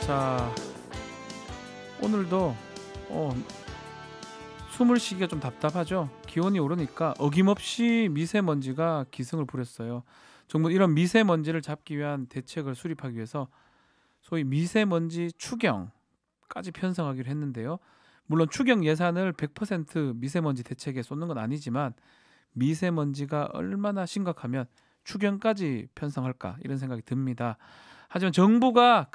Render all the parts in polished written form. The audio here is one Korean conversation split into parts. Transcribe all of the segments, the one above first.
자, 오늘도 숨을 쉬기가 좀 답답하죠. 기온이 오르니까 어김없이 미세먼지가 기승을 부렸어요. 정부는 이런 미세먼지를 잡기 위한 대책을 수립하기 위해서 소위 미세먼지 추경까지 편성하기로 했는데요. 물론 추경 예산을 100% 미세먼지 대책에 쏟는 건 아니지만 미세먼지가 얼마나 심각하면 추경까지 편성할까 이런 생각이 듭니다. 하지만 정부가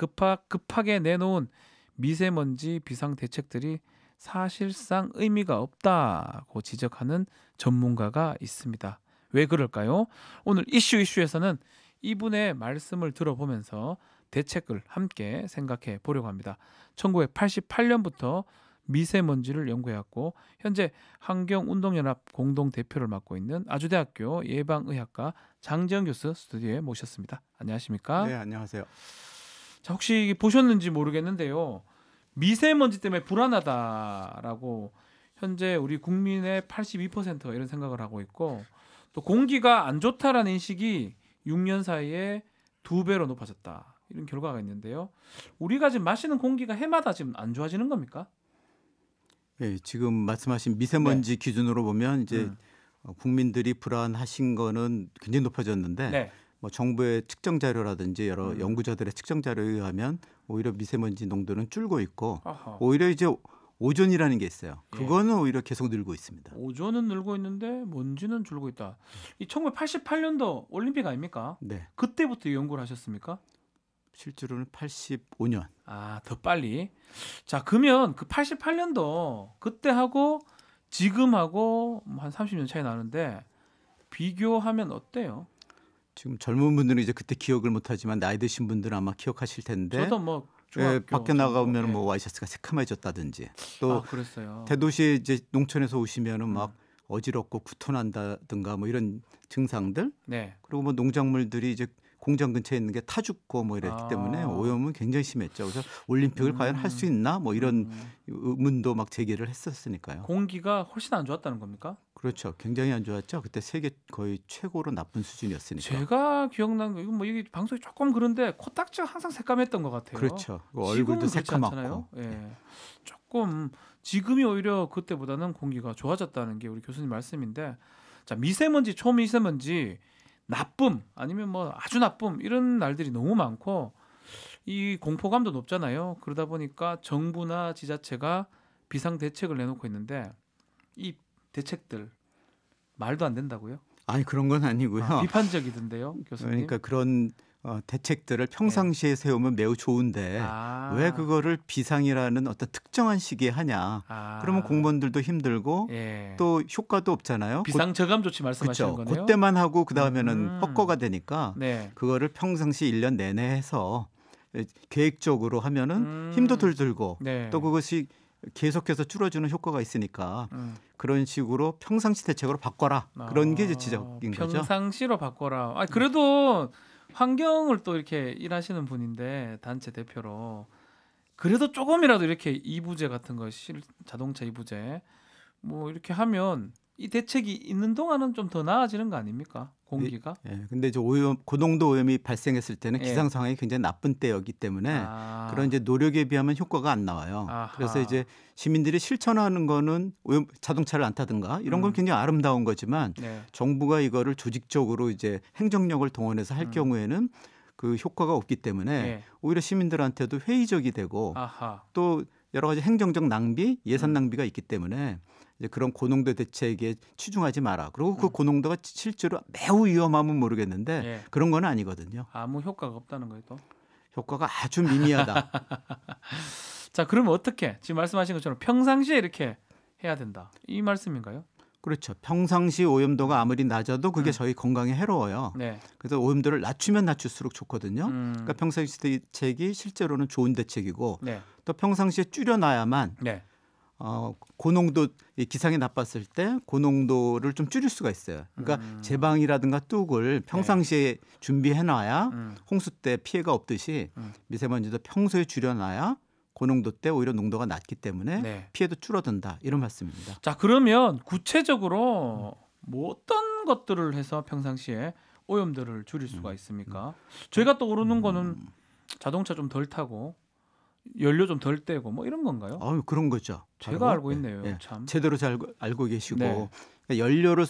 급하게 내놓은 미세먼지 비상 대책들이 사실상 의미가 없다고 지적하는 전문가가 있습니다. 왜 그럴까요? 오늘 이슈에서는 이분의 말씀을 들어보면서 대책을 함께 생각해 보려고 합니다. 1988년부터 미세먼지를 연구해왔고 현재 환경운동연합 공동대표를 맡고 있는 아주대학교 예방의학과 장재영 교수 스튜디오에 모셨습니다. 안녕하십니까? 네, 안녕하세요. 자, 혹시 보셨는지 모르겠는데요. 미세먼지 때문에 불안하다라고 현재 우리 국민의 82%가 이런 생각을 하고 있고 또 공기가 안 좋다라는 인식이 6년 사이에 2배로 높아졌다. 이런 결과가 있는데요. 우리가 지금 마시는 공기가 해마다 지금 안 좋아지는 겁니까? 네, 지금 말씀하신 미세먼지 기준으로 보면 이제 국민들이 불안하신 거는 굉장히 높아졌는데 뭐 정부의 측정 자료라든지 여러 연구자들의 측정 자료에 의하면 오히려 미세먼지 농도는 줄고 있고 오히려 이제 오존이라는 게 있어요. 그거는 오히려 계속 늘고 있습니다. 오존은 늘고 있는데 먼지는 줄고 있다. 이 1988년도 올림픽 아닙니까? 네. 그때부터 연구를 하셨습니까? 실제로는 85년. 아, 더 빨리. 자, 그러면 그 88년도 그때하고 지금하고 한 30년 차이 나는데 비교하면 어때요? 지금 젊은 분들은 이제 그때 기억을 못하지만 나이 드신 분들은 아마 기억하실 텐데. 저도 뭐 밖에 나가면 뭐 와이셔츠가 새카매졌다든지 또 그랬어요. 대도시 이제 농촌에서 오시면은 막 어지럽고 구토난다든가 뭐 이런 증상들. 그리고 뭐 농작물들이 이제 공장 근처에 있는 게 타 죽고 뭐 이랬기 때문에 오염은 굉장히 심했죠. 그래서 올림픽을 과연 할 수 있나 뭐 이런 의문도 막 제기를 했었으니까요. 공기가 훨씬 안 좋았다는 겁니까? 그렇죠. 굉장히 안 좋았죠. 그때 세계 거의 최고로 나쁜 수준이었으니까. 제가 기억난 거 이거 뭐 이게 방송이 조금 그런데 코딱지가 항상 새까맸던 것 같아요. 그렇죠. 얼굴도 새까맣고. 조금 지금이 오히려 그때보다는 공기가 좋아졌다는 게 우리 교수님 말씀인데, 자, 미세먼지, 초미세먼지 나쁨 아니면 뭐 아주 나쁨 이런 날들이 너무 많고 이 공포감도 높잖아요. 그러다 보니까 정부나 지자체가 비상 대책을 내놓고 있는데 이 대책들 말도 안 된다고요? 아니 그런 건 아니고요. 비판적이던데요, 교수님. 그러니까 그런 대책들을 평상시에 세우면 매우 좋은데 왜 그거를 비상이라는 어떤 특정한 시기에 하냐. 그러면 공무원들도 힘들고 또 효과도 없잖아요. 비상저감 조치 말씀하시는 그렇죠. 거네요. 그때만 하고 그다음에는 헛거가 되니까 그거를 평상시 1년 내내 해서 계획적으로 하면은 힘도 덜 들고 또 그것이 계속해서 줄어주는 효과가 있으니까 그런 식으로 평상시 대책으로 바꿔라. 그런 게 이제 지적인 거죠. 평상시로 바꿔라. 그래도 환경을 또 이렇게 일하시는 분인데 단체 대표로 그래도 조금이라도 이렇게 이부제 같은 거 자동차 이부제 뭐 이렇게 하면 이 대책이 있는 동안은 좀 더 나아지는 거 아닙니까? 공기가. 근데 이제 고농도 오염이 발생했을 때는 기상 상황이 굉장히 나쁜 때였기 때문에 그런 이제 노력에 비하면 효과가 안 나와요. 그래서 이제 시민들이 실천하는 거는 자동차를 안 타든가 이런 건 굉장히 아름다운 거지만 정부가 이거를 조직적으로 이제 행정력을 동원해서 할 경우에는 그 효과가 없기 때문에 오히려 시민들한테도 회의적이 되고 또 여러 가지 행정적 낭비, 예산 낭비가 있기 때문에 이제 그런 고농도 대책에 치중하지 마라. 그리고 그 고농도가 실제로 매우 위험하면 모르겠는데 그런 건 아니거든요. 아무 효과가 없다는 거예요, 또? 효과가 아주 미미하다. 자, 그러면 어떻게? 지금 말씀하신 것처럼 평상시에 이렇게 해야 된다. 이 말씀인가요? 그렇죠. 평상시 오염도가 아무리 낮아도 그게 저희 건강에 해로워요. 그래서 오염도를 낮추면 낮출수록 좋거든요. 그러니까 평상시 대책이 실제로는 좋은 대책이고 또 평상시에 줄여놔야만 고농도 기상이 나빴을 때 고농도를 좀 줄일 수가 있어요. 그러니까 제방이라든가 뚝을 평상시에 준비해놔야 홍수 때 피해가 없듯이 미세먼지도 평소에 줄여놔야 고농도 때 오히려 농도가 낮기 때문에 피해도 줄어든다 이런 말씀입니다. 자, 그러면 구체적으로 뭐 어떤 것들을 해서 평상시에 오염들을 줄일 수가 있습니까? 저희가 또 오르는 거는 자동차 좀 덜 타고 연료 좀 덜 떼고 뭐 이런 건가요? 그런 거죠. 제가 바로. 알고 있네요. 예, 참. 제대로 잘 알고 계시고 네. 그러니까 연료를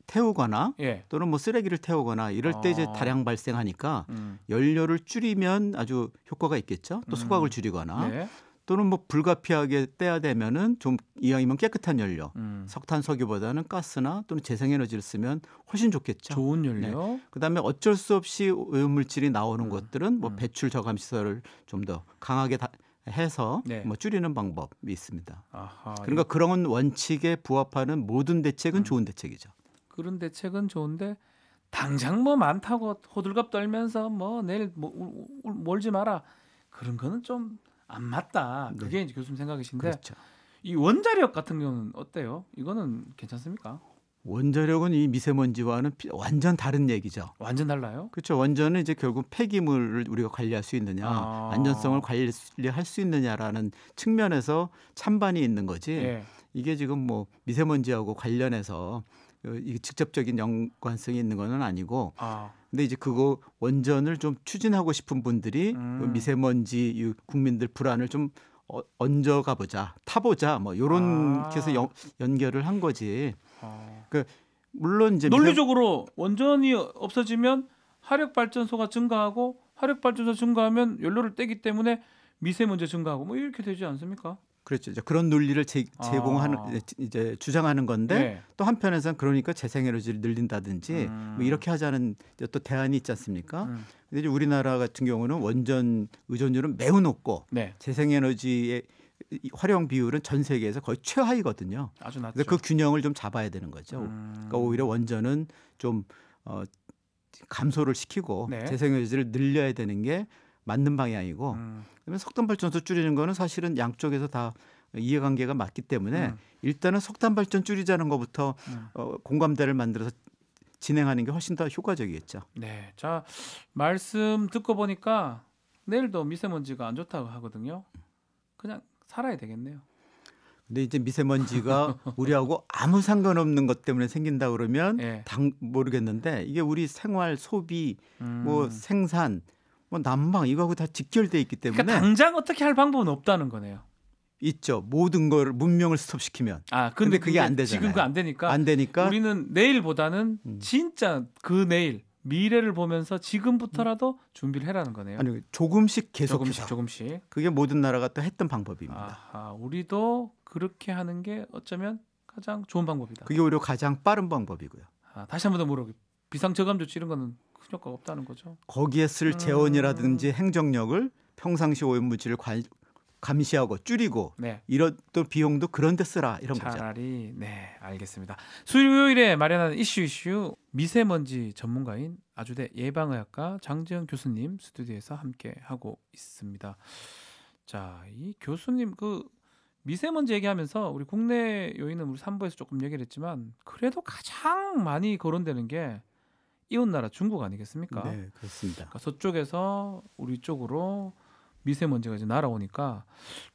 태우거나 예. 또는 뭐 쓰레기를 태우거나 이럴 때 이제 다량 발생하니까 연료를 줄이면 아주 효과가 있겠죠. 또 소각을 줄이거나 네. 또는 뭐 불가피하게 떼야 되면은 좀 이왕이면 깨끗한 연료, 석탄, 석유보다는 가스나 또는 재생에너지를 쓰면 훨씬 좋겠죠. 좋은 연료. 네. 그다음에 어쩔 수 없이 오염물질이 나오는 것들은 뭐 배출 저감 시설을 좀 더 강하게 해서 네. 뭐 줄이는 방법이 있습니다. 아하, 그러니까 그런 원칙에 부합하는 모든 대책은 좋은 대책이죠. 그런 대책은 좋은데 당장 뭐 많다고 호들갑 떨면서 뭐 내일 몰지 마라 그런 거는 좀 안 맞다. 그게 이제 교수님 생각이신데 그렇죠. 이 원자력 같은 경우는 어때요? 이거는 괜찮습니까? 원자력은 이 미세먼지와는 완전 다른 얘기죠. 완전 달라요? 그렇죠. 원전은 이제 결국 폐기물을 우리가 관리할 수 있느냐, 안전성을 관리할 수 있느냐라는 측면에서 찬반이 있는 거지. 예. 이게 지금 뭐 미세먼지하고 관련해서 이게 직접적인 연관성이 있는 거는 아니고. 근데 이제 그거 원전을 좀 추진하고 싶은 분들이 미세먼지 국민들 불안을 좀 얹어가 보자, 타보자, 뭐 이런 해서 연결을 한 거지. 그 물론 이제 논리적으로 원전이 없어지면 화력 발전소가 증가하고 화력 발전소 증가하면 연료를 떼기 때문에 미세먼지 증가하고 뭐 이렇게 되지 않습니까? 그렇죠. 이제 그런 논리를 제공하는 이제 주장하는 건데 네. 또 한편에서는 그러니까 재생에너지를 늘린다든지 뭐 이렇게 하자는 또 대안이 있지 않습니까? 근데 이제 우리나라 같은 경우는 원전 의존율은 매우 높고 네. 재생에너지의 활용 비율은 전 세계에서 거의 최하위거든요. 아주 낮죠. 그래서 그 균형을 좀 잡아야 되는 거죠. 그러니까 오히려 원전은 좀 감소를 시키고 네. 재생에너지를 늘려야 되는 게 맞는 방향이고 그러면 석탄 발전소 줄이는 거는 사실은 양쪽에서 다 이해관계가 맞기 때문에 일단은 석탄 발전 줄이자는 것부터 공감대를 만들어서 진행하는 게 훨씬 더 효과적이겠죠. 네, 자 말씀 듣고 보니까 내일도 미세먼지가 안 좋다고 하거든요. 그냥 살아야 되겠네요. 근데 이제 미세먼지가 우리하고 아무 상관없는 것 때문에 생긴다 그러면 네. 모르겠는데 이게 우리 생활, 소비, 뭐 생산, 뭐 난방 이거하고 다 직결돼 있기 때문에 그러니까 당장 어떻게 할 방법은 없다는 거네요. 있죠. 모든 걸 문명을 스톱시키면. 근데 그게 안 되잖아요. 지금 그 안 되니까 우리는 내일보다는 진짜 그 내일 미래를 보면서 지금부터라도 준비를 해라는 거네요. 아니 조금씩 계속해서. 조금씩. 그게 모든 나라가 또 했던 방법입니다. 우리도 그렇게 하는 게 어쩌면 가장 좋은 방법이다. 그게 오히려 가장 빠른 방법이고요. 다시 한 번 더 물어볼게요. 비상저감 조치 이런 거는 큰 효과가 없다는 거죠. 거기에 쓸 재원이라든지 행정력을 평상시 오염물질을 감시하고 줄이고 이런 또 비용도 그런 데 쓰라 이런 거죠. 차라리 네 알겠습니다. 수요일에 마련하는 이슈 미세먼지 전문가인 아주대 예방의학과 장지영 교수님 스튜디오에서 함께 하고 있습니다. 자, 이 교수님 그 미세먼지 얘기하면서 우리 국내 요인은 우리 3부에서 조금 얘기를 했지만 그래도 가장 많이 거론되는 게 이웃나라 중국 아니겠습니까? 네, 그렇습니다. 그러니까 서쪽에서 우리 쪽으로 미세먼지가 이제 날아오니까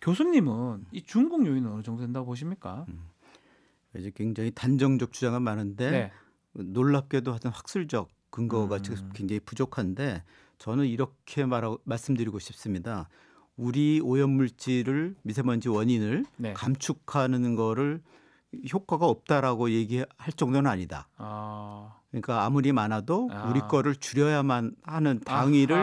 교수님은 이 중국 요인은 어느 정도 된다고 보십니까? 이제 굉장히 단정적 주장은 많은데 놀랍게도 하여튼 학술적 근거가 굉장히 부족한데 저는 이렇게 말씀드리고 싶습니다. 우리 오염물질을 미세먼지 원인을 감축하는 거를 효과가 없다라고 얘기할 정도는 아니다. 그러니까 아무리 많아도 우리 거를 줄여야만 하는 당위를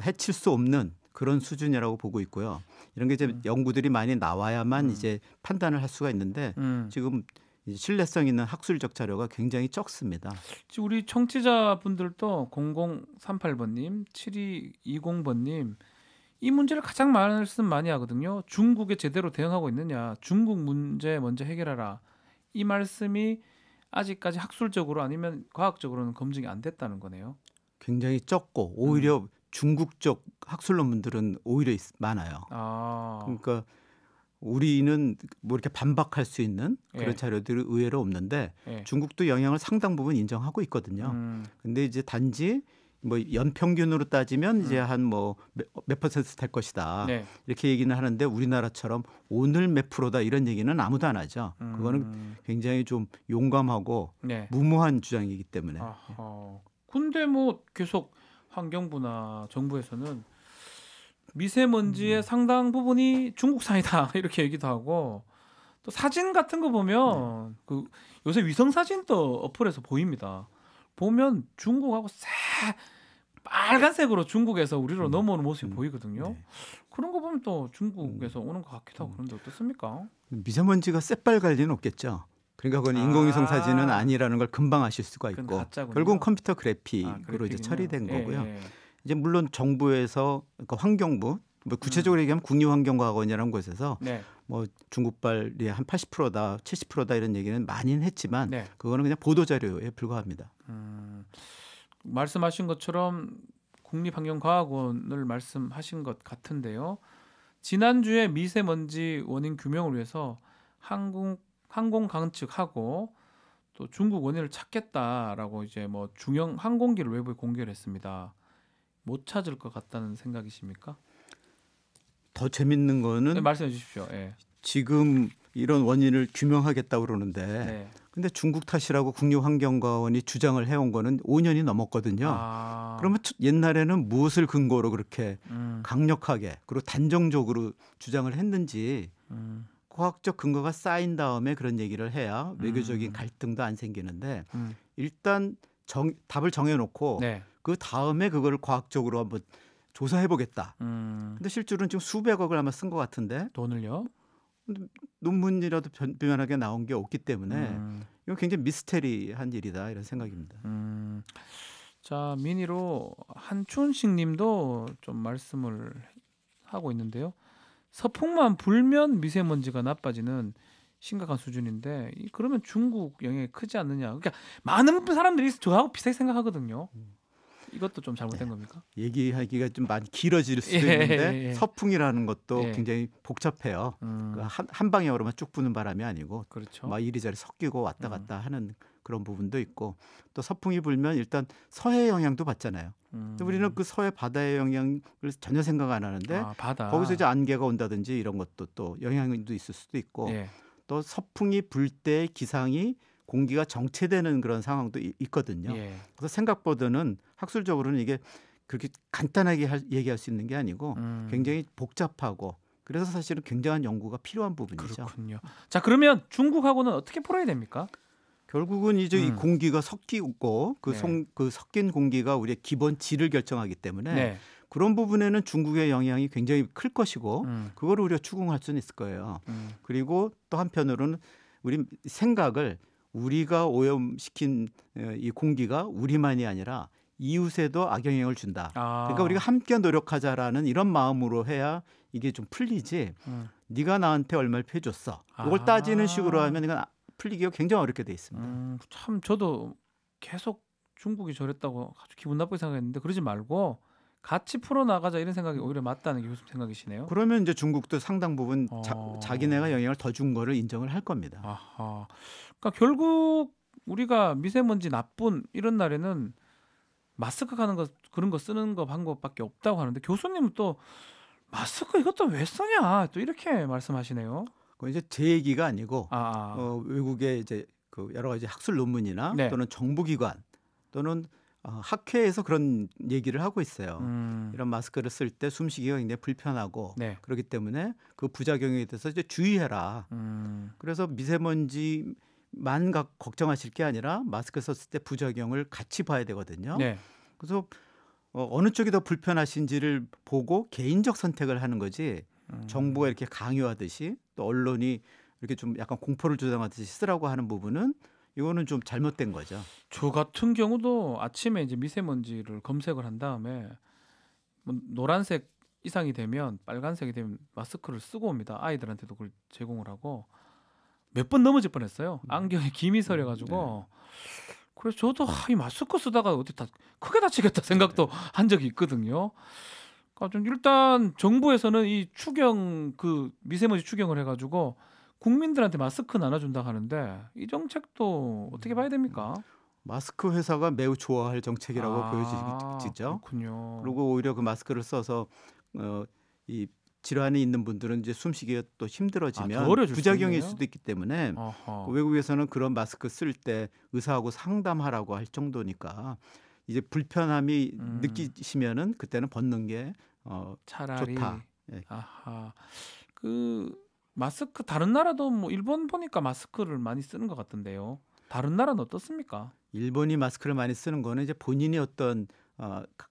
해칠 수 없는 그런 수준이라고 보고 있고요. 이런 게 이제 연구들이 많이 나와야만 이제 판단을 할 수가 있는데 지금 신뢰성 있는 학술적 자료가 굉장히 적습니다. 우리 청취자분들도 0038번님, 7220번님 이 문제를 가장 말씀 많이 하거든요. 중국에 제대로 대응하고 있느냐, 중국 문제 먼저 해결하라. 이 말씀이 아직까지 학술적으로 아니면 과학적으로는 검증이 안 됐다는 거네요. 굉장히 적고 오히려 중국 쪽 학술 논문들은 오히려 많아요. 그러니까 우리는 뭐 이렇게 반박할 수 있는 그런 자료들이 의외로 없는데 중국도 영향을 상당 부분 인정하고 있거든요. 근데 이제 단지 뭐 연평균으로 따지면 이제 한 뭐 몇 퍼센트 될 것이다. 이렇게 얘기는 하는데 우리나라처럼 오늘 몇 프로다 이런 얘기는 아무도 안 하죠. 그거는 굉장히 좀 용감하고 무모한 주장이기 때문에. 근데 뭐 계속 환경부나 정부에서는 미세먼지의 상당 부분이 중국산이다 이렇게 얘기도 하고 또 사진 같은 거 보면 그 요새 위성 사진도 어플에서 보입니다. 보면 중국하고 빨간색으로 중국에서 우리로 넘어오는 모습이 보이거든요. 그런 거 보면 또 중국에서 오는 것 같기도 하고 그런데 어떻습니까? 미세먼지가 새빨갈 리는 없겠죠. 그러니까 그건 인공위성 사진은 아니라는 걸 금방 아실 수가 있고 결국은 컴퓨터 그래픽으로 이제 처리된 거고요. 이제 물론 정부에서 그러니까 환경부 뭐 구체적으로 얘기하면 국립환경과학원이라는 곳에서 뭐 중국발이 한 80%다, 70%다 이런 얘기는 많이는 했지만 그거는 그냥 보도 자료에 불과합니다. 말씀하신 것처럼 국립환경과학원을 말씀하신 것 같은데요. 지난주에 미세먼지 원인 규명을 위해서 항공 관측하고 또 중국 원인을 찾겠다라고 이제 뭐 중형 항공기를 외부에 공개를 했습니다. 못 찾을 것 같다는 생각이십니까? 더 재밌는 거는 말씀해 주십시오. 지금 이런 원인을 규명하겠다고 그러는데 근데 중국 탓이라고 국립환경과원이 주장을 해온 거는 5년이 넘었거든요. 그러면 옛날에는 무엇을 근거로 그렇게 강력하게 그리고 단정적으로 주장을 했는지 과학적 근거가 쌓인 다음에 그런 얘기를 해야 외교적인 갈등도 안 생기는데 일단 답을 정해놓고 그 다음에 그거를 과학적으로 한번 조사해보겠다. 근데 실제로는 지금 수백억을 아마 쓴 것 같은데 돈을요? 논문이라도 변변하게 나온 게 없기 때문에 이건 굉장히 미스테리한 일이다 이런 생각입니다. 자, 민희로 한춘식 님도 좀 말씀을 하고 있는데요. 서풍만 불면 미세먼지가 나빠지는 심각한 수준인데 그러면 중국 영향이 크지 않느냐. 그러니까 많은 사람들이 저하고 비슷하게 생각하거든요. 이것도 좀 잘못된 겁니까? 얘기하기가 좀 많이 길어질 수도 있는데 서풍이라는 것도 굉장히 복잡해요. 한 방향으로만 쭉 부는 바람이 아니고 막 이리저리 섞이고 왔다 갔다 하는 그런 부분도 있고 또 서풍이 불면 일단 서해 영향도 받잖아요. 우리는 그 서해 바다의 영향을 전혀 생각 안 하는데 거기서 이제 안개가 온다든지 이런 것도 또 영향도 있을 수도 있고 또 서풍이 불 때 기상이 공기가 정체되는 그런 상황도 있거든요. 그래서 생각보다는 학술적으로는 이게 그렇게 간단하게 얘기할 수 있는 게 아니고 굉장히 복잡하고 그래서 사실은 굉장한 연구가 필요한 부분이죠. 그렇군요. 자, 그러면 중국하고는 어떻게 풀어야 됩니까? 결국은 이제 이 공기가 섞이고 그 섞인 공기가 우리의 기본 질을 결정하기 때문에 그런 부분에는 중국의 영향이 굉장히 클 것이고 그걸 우리가 추궁할 수는 있을 거예요. 그리고 또 한편으로는 우리 생각을 우리가 오염시킨 이 공기가 우리만이 아니라 이웃에도 악영향을 준다. 그러니까 우리가 함께 노력하자라는 이런 마음으로 해야 이게 좀 풀리지. 네가 나한테 얼마를 해줬어. 이걸 따지는 식으로 하면 이건 풀리기가 굉장히 어렵게 돼 있습니다. 참 저도 계속 중국이 저랬다고 아주 기분 나쁘게 생각했는데 그러지 말고 같이 풀어나가자 이런 생각이 오히려 맞다는 게 교수님 생각이시네요. 그러면 이제 중국도 상당 부분 자기네가 영향을 더 준 거를 인정을 할 겁니다. 그러니까 결국 우리가 미세먼지 나쁜 이런 날에는 마스크 하는 거 그런 거 쓰는 거 방법밖에 없다고 하는데 교수님은 또 마스크 이것도 왜 쓰냐 또 이렇게 말씀하시네요. 그건 이제 제 얘기가 아니고 외국의 이제 그 여러 가지 학술 논문이나 또는 정부기관 또는 학회에서 그런 얘기를 하고 있어요. 이런 마스크를 쓸 때 숨쉬기가 굉장히 불편하고 그렇기 때문에 그 부작용에 대해서 이제 주의해라. 그래서 미세먼지만 걱정하실 게 아니라 마스크 썼을 때 부작용을 같이 봐야 되거든요. 그래서 어느 쪽이 더 불편하신지를 보고 개인적 선택을 하는 거지 정부가 이렇게 강요하듯이 또 언론이 이렇게 좀 약간 공포를 조장하듯이 쓰라고 하는 부분은 이거는 좀 잘못된 거죠. 저 같은 경우도 아침에 이제 미세먼지를 검색을 한 다음에 뭐 노란색 이상이 되면 빨간색이 되면 마스크를 쓰고 옵니다. 아이들한테도 그걸 제공을 하고 몇 번 넘어질 뻔했어요. 안경에 김이 서려가지고. 그래서 저도 이 마스크 쓰다가 어디 다 크게 다치겠다 생각도 한 적이 있거든요. 그러니까 좀 일단 정부에서는 이 추경 그 미세먼지 추경을 해가지고 국민들한테 마스크 나눠준다 하는데 이 정책도 어떻게 봐야 됩니까? 마스크 회사가 매우 좋아할 정책이라고 보여지죠. 그렇군요. 그리고 오히려 그 마스크를 써서 이 질환이 있는 분들은 이제 숨쉬기가 또 힘들어지면 부작용일 수도 있기 때문에 외국에서는 그런 마스크 쓸 때 의사하고 상담하라고 할 정도니까 이제 불편함이 느끼시면은 그때는 벗는 게 차라리 좋다. 예. 아하. 그 마스크 다른 나라도 뭐 일본 보니까 마스크를 많이 쓰는 것 같던데요. 다른 나라는 어떻습니까? 일본이 마스크를 많이 쓰는 거는 이제 본인이 어떤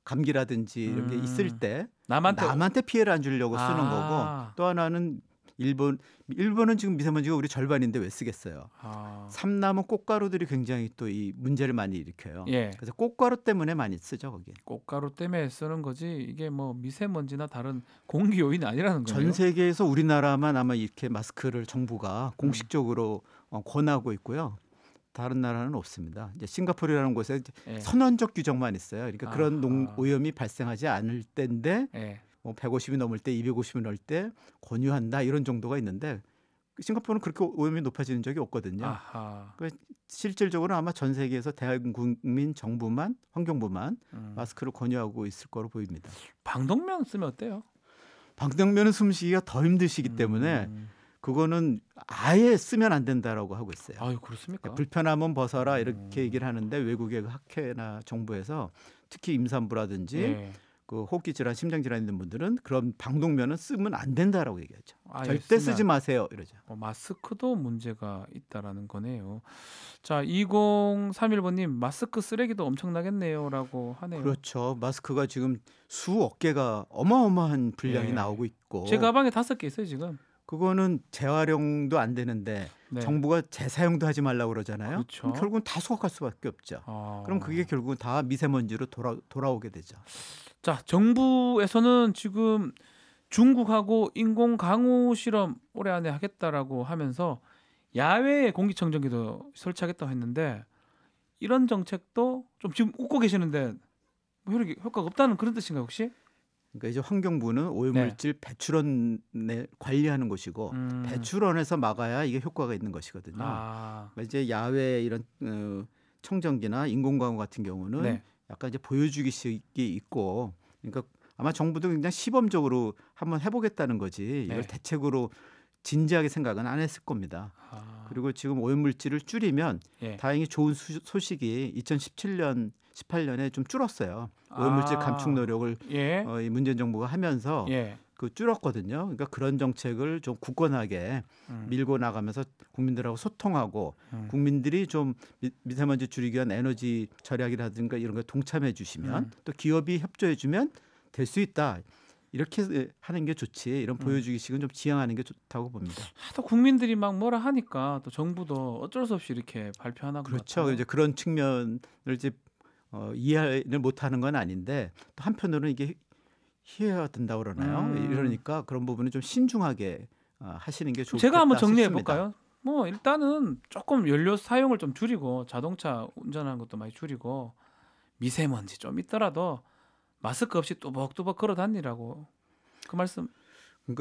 감기라든지 이런 게 있을 때 남한테 피해를 안 주려고 쓰는 거고, 또 하나는 일본은 지금 미세먼지가 우리 절반인데 왜 쓰겠어요? 삼남은 꽃가루들이 굉장히 또 이 문제를 많이 일으켜요. 예. 그래서 꽃가루 때문에 많이 쓰죠, 거기. 꽃가루 때문에 쓰는 거지 이게 뭐 미세먼지나 다른 공기 요인이 아니라는 거예요. 전 세계에서 우리나라만 아마 이렇게 마스크를 정부가 공식적으로 권하고 있고요. 다른 나라는 없습니다. 이제 싱가포르라는 곳에 선언적 규정만 있어요. 그러니까 그런 오염이 발생하지 않을 때인데 뭐 150이 넘을 때, 250이 넘을 때 권유한다 이런 정도가 있는데 싱가포르는 그렇게 오염이 높아지는 적이 없거든요. 그러니까 실질적으로 아마 전 세계에서 대국민 정부만, 환경부만 마스크를 권유하고 있을 거로 보입니다. 방독면 쓰면 어때요? 방독면은 숨쉬기가 더 힘드시기 때문에 그거는 아예 쓰면 안 된다라고 하고 있어요. 아유, 그렇습니까? 불편하면 벗어라 이렇게 얘기를 하는데 외국의 학회나 정부에서 특히 임산부라든지 그 호흡기 질환, 심장 질환 있는 분들은 그런 방독면은 쓰면 안 된다라고 얘기하죠. 절대 쓰지 마세요 이러죠. 마스크도 문제가 있다라는 거네요. 자, 2031번님 마스크 쓰레기도 엄청나겠네요라고 하네요. 그렇죠. 마스크가 지금 수억 개가 어마어마한 분량이 나오고 있고 제 가방에 5개 있어요 지금. 그거는 재활용도 안 되는데 정부가 재사용도 하지 말라고 그러잖아요. 그렇죠. 결국은 다 수거할 수밖에 없죠. 그럼 그게 결국은 다 미세먼지로 돌아오게 되죠. 자, 정부에서는 지금 중국하고 인공 강우 실험 올해 안에 하겠다라고 하면서 야외에 공기청정기도 설치하겠다고 했는데 이런 정책도 좀 지금 웃고 계시는데 뭐 효과가 없다는 그런 뜻인가요 혹시? 그러니까 이제 환경부는 오염물질 배출원에 관리하는 곳이고 배출원에서 막아야 이게 효과가 있는 것이거든요. 그러니까 이제 야외 이런 청정기나 인공광우 같은 경우는 약간 이제 보여주기식이 있고, 그러니까 아마 정부도 굉장히 시범적으로 한번 해보겠다는 거지 이걸 대책으로 진지하게 생각은 안 했을 겁니다. 그리고 지금 오염물질을 줄이면 다행히 좋은 소식이 2017년, 18년에 좀 줄었어요. 오염물질 감축 노력을 이 문재인 정부가 하면서 그 줄었거든요. 그러니까 그런 정책을 좀 굳건하게 밀고 나가면서 국민들하고 소통하고 국민들이 좀 미세먼지 줄이기 위한 에너지 절약이라든가 이런 거 동참해 주시면 또 기업이 협조해 주면 될 수 있다. 이렇게 하는 게 좋지. 이런 보여주기식은 좀 지양하는 게 좋다고 봅니다. 또 국민들이 막 뭐라 하니까 또 정부도 어쩔 수 없이 이렇게 발표하나 보다. 그렇죠. 이제 그런 측면을 이제 이해를 못하는 건 아닌데 또 한편으로는 이게 희해가 된다고 그러나요? 이러니까 그런 부분은 좀 신중하게 하시는 게 좋겠다. 제가 한번 정리해 볼까요? 뭐 일단은 조금 연료 사용을 좀 줄이고 자동차 운전하는 것도 많이 줄이고 미세먼지 좀 있더라도 마스크 없이 또벅또벅 걸어 다니라고 그 말씀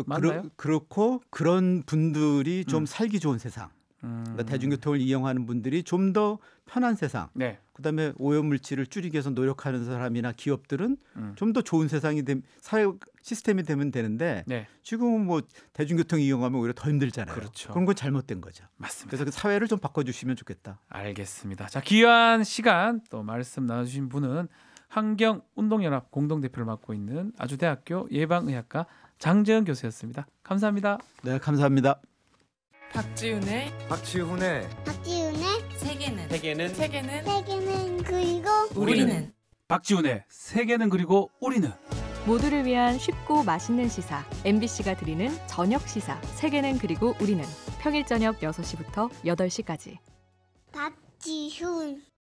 맞나요? 그렇고 그런 분들이 좀 살기 좋은 세상, 그러니까 대중교통을 이용하는 분들이 좀 더 편한 세상, 그다음에 오염물질을 줄이기 위해서 노력하는 사람이나 기업들은 좀 더 좋은 세상이 사회 시스템이 되면 되는데 지금은 뭐 대중교통 이용하면 오히려 더 힘들잖아요. 그렇죠. 그런 건 잘못된 거죠. 맞습니다. 그래서 그 사회를 좀 바꿔주시면 좋겠다. 알겠습니다. 자, 귀한 시간 또 말씀 나눠주신 분은 환경운동연합 공동대표를 맡고 있는 아주대학교 예방의학과 장재은 교수였습니다. 감사합니다. 네, 감사합니다. 박지훈의 세계는 그리고 우리는 박지훈의 세계는 그리고 우리는 모두를 위한 쉽고 맛있는 시사 MBC가 드리는 저녁 시사 세계는 그리고 우리는 평일 저녁 6시부터 8시까지 박지훈